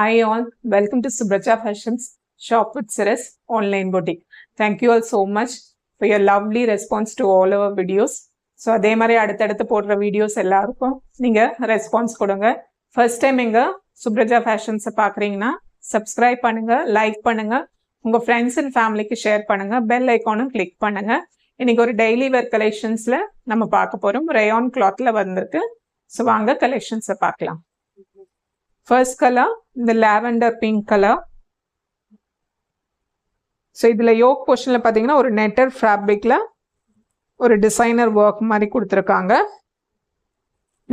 Hi all, welcome to Subraja Fashions Shop with Ceres Online Boutique. Thank you all so much for your lovely response to all our videos. So அதே மாதிரி அடுத்தடுத்து போடுற videos எல்லாருக்கும் நீங்கள் response கொடுங்க. First time எங்கள் சுப்ரஜா ஃபேஷன்ஸை பார்க்குறீங்கன்னா subscribe பண்ணுங்கள், லைக் பண்ணுங்கள், உங்கள் ஃப்ரெண்ட்ஸ் அண்ட் ஃபேமிலிக்கு ஷேர் பண்ணுங்கள், பெல் ஐக்கானும் கிளிக் பண்ணுங்கள். இன்றைக்கி ஒரு டெய்லி வேர் கலெக்ஷன்ஸில் நம்ம பார்க்க போகிறோம். ரேயான் கிளாத்தில் வந்திருக்கு. ஸோ வாங்க கலெக்ஷன்ஸை பார்க்கலாம். ஃபர்ஸ்ட் கலர் இந்த லாவெண்டர் பிங்க் கலர். ஸோ இதில் யோக் போர்ஷனில் பார்த்தீங்கன்னா ஒரு நெட்டர் ஃபேப்ரிக்கில் ஒரு டிசைனர் ஒர்க் மாதிரி கொடுத்துருக்காங்க.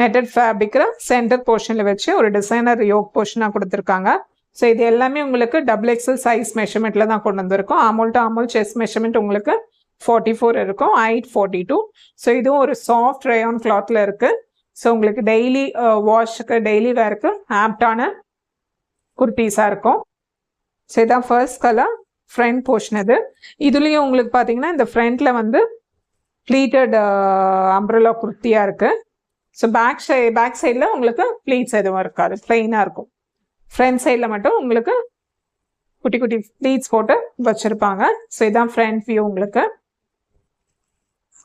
நெட்டட் ஃபேப்ரிக்கில் சென்டர் போர்ஷனில் வச்சு ஒரு டிசைனர் யோக் போர்ஷனாக கொடுத்துருக்காங்க. ஸோ இது எல்லாமே உங்களுக்கு XXL சைஸ் மெஷர்மெண்ட்டில் தான் கொண்டு வந்திருக்கும். ஆமோல் டு ஆமோல் செஸ்ட் மெஷர்மெண்ட் உங்களுக்கு 44 இருக்கும், ஹைட் 42. ஸோ இதுவும் ஒரு சாஃப்ட் ரேயான் கிளாத்தில் இருக்குது. ஸோ உங்களுக்கு டெய்லி வாஷுக்கு டெய்லி வேருக்கு ஆப்டான குர்த்தீஸாக இருக்கும். ஸோ இதான் ஃபர்ஸ்ட் கலர் ஃப்ரண்ட் போர்ஷன். இதுலேயும் உங்களுக்கு பார்த்தீங்கன்னா இந்த ஃப்ரண்ட்டில் வந்து ப்ளீட்டட் அம்ப்ரெல்லா குர்த்தியாக இருக்குது. ஸோ பேக் சைடில் உங்களுக்கு ப்ளீட்ஸ் எதுவும் இருக்காது, ப்ளெயினாக இருக்கும். ஃப்ரண்ட் சைடில் மட்டும் உங்களுக்கு குட்டி குட்டி ப்ளீட்ஸ் போட்டு வச்சுருப்பாங்க. ஸோ இதான் ஃப்ரண்ட் வியூ. உங்களுக்கு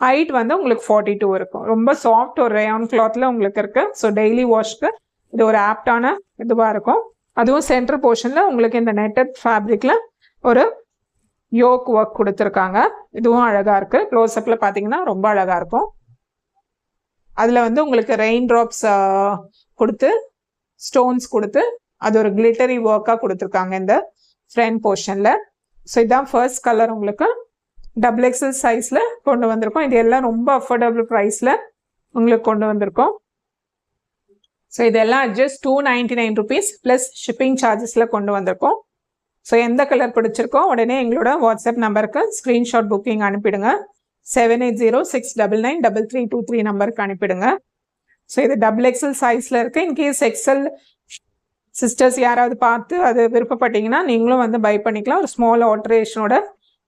ஹைட் வந்து உங்களுக்கு 42 இருக்கும். ரொம்ப சாஃப்ட் ஒரு ரேயான் கிளாத்தில் உங்களுக்கு இருக்குது. ஸோ டெய்லி வாஷ்க்கு இது ஒரு ஆப்டான இதுவாக இருக்கும். அதுவும் சென்டர் போர்ஷனில் உங்களுக்கு இந்த நெட்டட் ஃபேப்ரிக்கில் ஒரு யோக் ஒர்க் கொடுத்துருக்காங்க. இதுவும் அழகாக இருக்குது. க்ளோஸ்அப்பில் பார்த்தீங்கன்னா ரொம்ப அழகாக இருக்கும். அதில் வந்து உங்களுக்கு ரெயின் ட்ராப்ஸ் கொடுத்து ஸ்டோன்ஸ் கொடுத்து அது ஒரு கிளிட்டரி ஒர்க்காக கொடுத்துருக்காங்க இந்த ஃப்ரண்ட் போர்ஷனில். ஸோ இதுதான் ஃபர்ஸ்ட் கலர். உங்களுக்கு XXL சைஸில் கொண்டு வந்திருக்கோம். இது எல்லாம் ரொம்ப அஃபோர்டபுள் ப்ரைஸில் உங்களுக்கு கொண்டு வந்திருக்கோம். ஸோ இதெல்லாம் ஜஸ்ட் 299 rupees ப்ளஸ் ஷிப்பிங் சார்ஜஸில் கொண்டு வந்திருக்கோம். ஸோ எந்த கலர் பிடிச்சிருக்கோ உடனே எங்களோட வாட்ஸ்அப் நம்பருக்கு ஸ்க்ரீன்ஷாட் புக்கிங் அனுப்பிடுங்க. 7806993323 நம்பருக்கு அனுப்பிடுங்க. ஸோ இது XXL சைஸில் இருக்குது. இன்கேஸ் XL சிஸ்டர்ஸ் யாராவது பார்த்து அது விருப்பப்பட்டீங்கன்னா நீங்களும் வந்து பை பண்ணிக்கலாம். ஒரு ஸ்மால் ஆல்ட்ரேஷனோட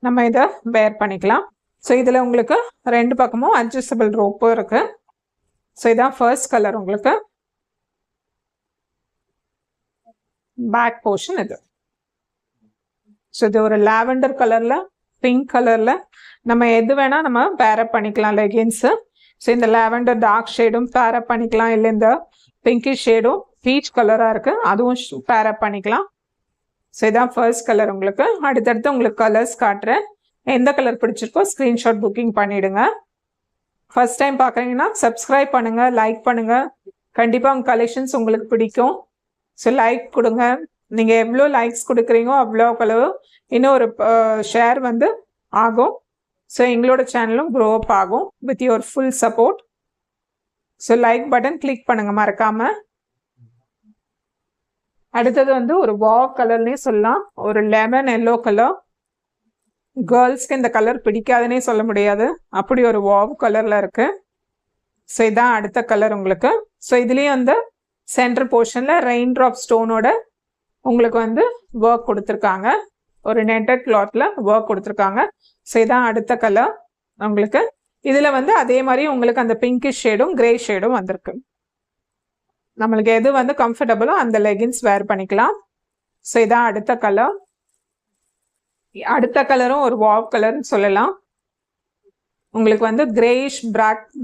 நம்ம இதை வேர் பண்ணிக்கலாம். ஸோ இதில் உங்களுக்கு ரெண்டு பக்கமும் அட்ஜஸ்டபிள் ரோப்பும் இருக்குது. ஸோ இதான் ஃபர்ஸ்ட் கலர். உங்களுக்கு பேக் போர்ஷன் இது. ஸோ இது ஒரு லாவெண்டர் கலரில் பிங்க் கலரில் நம்ம எது வேணால் நம்ம பேரப் பண்ணிக்கலாம் லெகின்ஸு. ஸோ இந்த லாவெண்டர் டார்க் ஷேடும் பேரப் பண்ணிக்கலாம், இல்லை இந்த பிங்கிஷ் ஷேடும் பீச் கலராக இருக்குது அதுவும் பேரப் பண்ணிக்கலாம். ஸோ இதான் ஃபர்ஸ்ட் கலர். உங்களுக்கு அடுத்தடுத்து உங்களுக்கு கலர்ஸ் காட்டுறேன். எந்த கலர் பிடிச்சிருக்கோ ஸ்க்ரீன்ஷாட் புக்கிங் பண்ணிவிடுங்க. ஃபர்ஸ்ட் டைம் பார்க்குறீங்கன்னா சப்ஸ்கிரைப் பண்ணுங்கள், லைக் பண்ணுங்கள். கண்டிப்பாக உங்கள் கலெக்ஷன்ஸ் உங்களுக்கு பிடிக்கும். ஸோ லைக் கொடுங்க. நீங்கள் எவ்வளோ லைக்ஸ் கொடுக்குறீங்களோ அவ்வளோ அளவு இன்னும் ஒரு ஷேர் வந்து ஆகும். ஸோ எங்களோட சேனலும் க்ரோ அப் ஆகும் with your full support. So like button click பண்ணுங்கள் மறக்காமல். அடுத்தது வந்து ஒரு வாவ் கலர்னே சொல்லலாம். ஒரு லெமன் எல்லோ கலர். கேர்ள்ஸ்க்கு இந்த கலர் பிடிக்காதுன்னே சொல்ல முடியாது, அப்படி ஒரு வாவ் கலரில் இருக்குது. ஸோ இதான் அடுத்த கலர் உங்களுக்கு. ஸோ இதுலேயும் வந்து சென்டர் போர்ஷனில் ரெயின் ட்ராப் ஸ்டோனோட உங்களுக்கு வந்து ஒர்க் கொடுத்துருக்காங்க. ஒரு நெட்டட் கிளாத்தில் ஒர்க் கொடுத்துருக்காங்க. ஸோ இதான் அடுத்த கலர் உங்களுக்கு. இதில் வந்து அதே மாதிரி உங்களுக்கு அந்த பிங்கிஷ் ஷேடும் கிரே ஷேடும் வந்திருக்கு. நம்மளுக்கு எது வந்து கம்ஃபர்டபுளோ அந்த லெகின்ஸ் வேர் பண்ணிக்கலாம். ஸோ இதான் அடுத்த கலர். அடுத்த கலரும் ஒரு வாவ் கலர்னு சொல்லலாம். உங்களுக்கு வந்து கிரேயிஷ்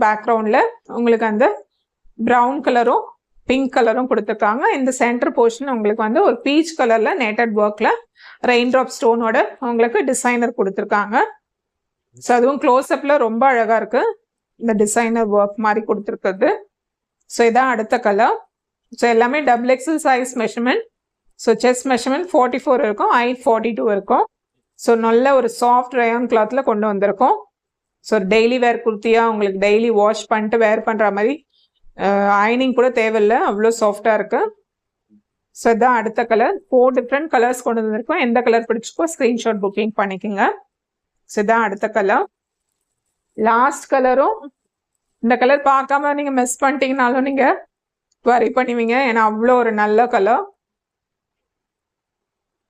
பேக்ரவுண்டில் உங்களுக்கு அந்த ப்ரௌன் கலரும் பிங்க் கலரும் கொடுத்துருக்காங்க. இந்த சென்டர் போர்ஷன் உங்களுக்கு வந்து ஒரு பீச் கலரில் நெட்டட் ஒர்க்கில் ரெயின் ட்ராப் ஸ்டோனோட உங்களுக்கு டிசைனர் கொடுத்துருக்காங்க. ஸோ அதுவும் க்ளோஸ்அப்பில் ரொம்ப அழகாக இருக்குது இந்த டிசைனர் ஒர்க் மாதிரி கொடுத்துருக்குது. ஸோ இதான் அடுத்த கலர். ஸோ எல்லாமே XXL size measurement. So chest measurement 44 இருக்கும், ஹைட் 42 இருக்கும். ஸோ நல்ல ஒரு சாஃப்ட் ரேயான் கிளாத்தில் கொண்டு வந்திருக்கோம். ஸோ டெய்லி வேர் குர்த்தியாக உங்களுக்கு டெய்லி வாஷ் பண்ணிட்டு வேர் பண்ணுற மாதிரி அயனிங் கூட தேவையில்லை, அவ்வளோ சாஃப்டாக இருக்குது. ஸோ இதான் அடுத்த கலர். 4 டிஃப்ரெண்ட் கலர்ஸ் கொண்டு வந்திருக்கோம். எந்த கலர் பிடிச்சிக்கோ ஸ்க்ரீன்ஷாட் புக்கிங் பண்ணிக்கோங்க. ஸோ இதான் அடுத்த கலர். லாஸ்ட் கலரும் இந்த கலர் பார்க்காம நீங்கள் மிஸ் பண்ணிட்டீங்கனாலும் நீங்கள் வரி பண்ணுவீங்க, ஏன்னா அவ்வளோ ஒரு நல்ல கலர்.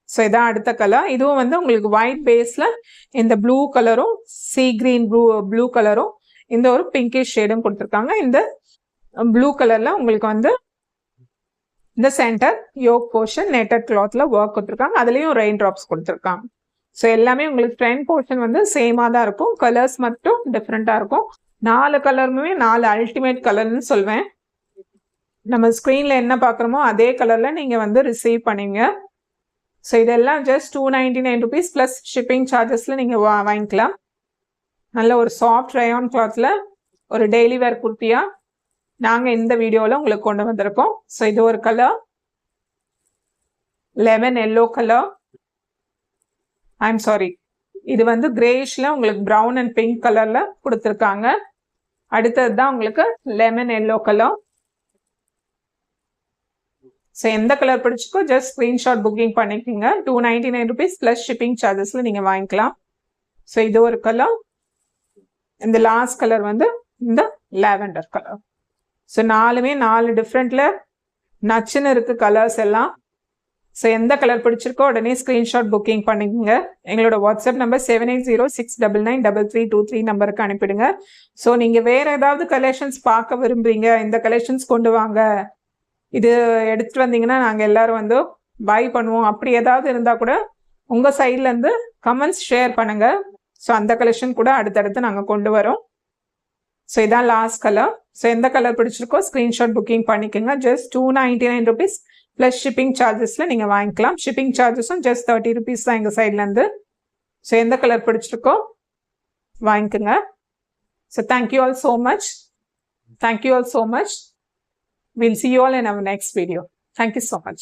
ஸோ இதான் அடுத்த கலர். இதுவும் வந்து உங்களுக்கு ஒயிட் பேஸில் இந்த ப்ளூ கலரும் சீ கிரீன் ப்ளூ கலரும் இந்த ஒரு பிங்கிஷ் ஷேடும் கொடுத்துருக்காங்க. இந்த ப்ளூ கலரில் உங்களுக்கு வந்து இந்த சென்டர் யோக் போர்ஷன் நெட்டட் கிளாத்ல ஒர்க் கொடுத்துருக்காங்க. அதுலேயும் ரெயின் ட்ராப்ஸ் கொடுத்துருக்காங்க. ஸோ எல்லாமே உங்களுக்கு ஃப்ரண்ட் போர்ஷன் வந்து சேமாக தான் இருக்கும். கலர்ஸ் மட்டும் டிஃப்ரெண்ட்டாக இருக்கும். 4 கலருமே 4 அல்டிமேட் கலர்னு சொல்வேன். நம்ம ஸ்க்ரீனில் என்ன பார்க்குறோமோ அதே கலரில் நீங்கள் வந்து ரிசீவ் பண்ணுவீங்க. ஸோ இதெல்லாம் ஜஸ்ட் 299 rupees ப்ளஸ் ஷிப்பிங் சார்ஜஸில் நீங்கள் வாங்கிக்கலாம். நல்ல ஒரு சாஃப்ட் ரயான் கிளாத்தில் ஒரு டெய்லி வேர் குர்த்தியாக நாங்கள் இந்த வீடியோவில் உங்களுக்கு கொண்டு வந்திருக்கோம். ஸோ இது ஒரு கலர், லெமன் எல்லோ கலர், இது வந்து கிரேஷில் உங்களுக்கு ப்ரௌன் அண்ட் பிங்க் கலரில் கொடுத்துருக்காங்க. அடுத்தது தான் உங்களுக்கு லெமன் எல்லோ கலர். ஸோ எந்த கலர் பிடிச்சிக்கோ ஜஸ்ட் ஸ்க்ரீன்ஷாட் புக்கிங் பண்ணிக்கோங்க. 299 rupees ப்ளஸ் ஷிப்பிங் சார்ஜஸில் நீங்கள் வாங்கிக்கலாம். ஸோ இது ஒரு கலர். இந்த லாஸ்ட் கலர் வந்து இந்த லாவெண்டர் கலர். ஸோ 4 டிஃப்ரெண்ட்டில் நச்சுன்னு இருக்குது கலர்ஸ் எல்லாம். ஸோ எந்த கலர் பிடிச்சிருக்கோ உடனே ஸ்க்ரீன்ஷாட் புக்கிங் பண்ணிக்கோங்க. எங்களோட வாட்ஸ்அப் நம்பர் 7806993323 நம்பருக்கு அனுப்பிடுங்க. ஸோ நீங்கள் வேறு ஏதாவது கலெக்ஷன்ஸ் பார்க்க விரும்புகிறீங்க, இந்த கலெக்ஷன்ஸ் கொண்டு வாங்க, இது எடுத்துகிட்டு வந்தீங்கன்னா நாங்கள் எல்லோரும் வந்து பை பண்ணுவோம், அப்படி ஏதாவது இருந்தால் கூட உங்கள் சைட்லேருந்து கமெண்ட்ஸ் ஷேர் பண்ணுங்கள். ஸோ அந்த கலெக்ஷன் கூட அடுத்தடுத்து நாங்கள் கொண்டு வரோம். ஸோ இதான் லாஸ்ட் கலர். ஸோ எந்த கலர் பிடிச்சிருக்கோ ஸ்க்ரீன்ஷாட் புக்கிங் பண்ணிக்கோங்க. ஜஸ்ட் 299 rupees ப்ளஸ் ஷிப்பிங் சார்ஜஸில் நீங்கள் வாங்கிக்கலாம். ஷிப்பிங் சார்ஜஸும் ஜஸ்ட் 30 rupees தான் எங்கள் சைட்லேருந்து. ஸோ எந்த கலர் பிடிச்சிருக்கோ வாங்கிக்கோங்க. So thank you all so much. We'll see you all in our next video. Thank you so much.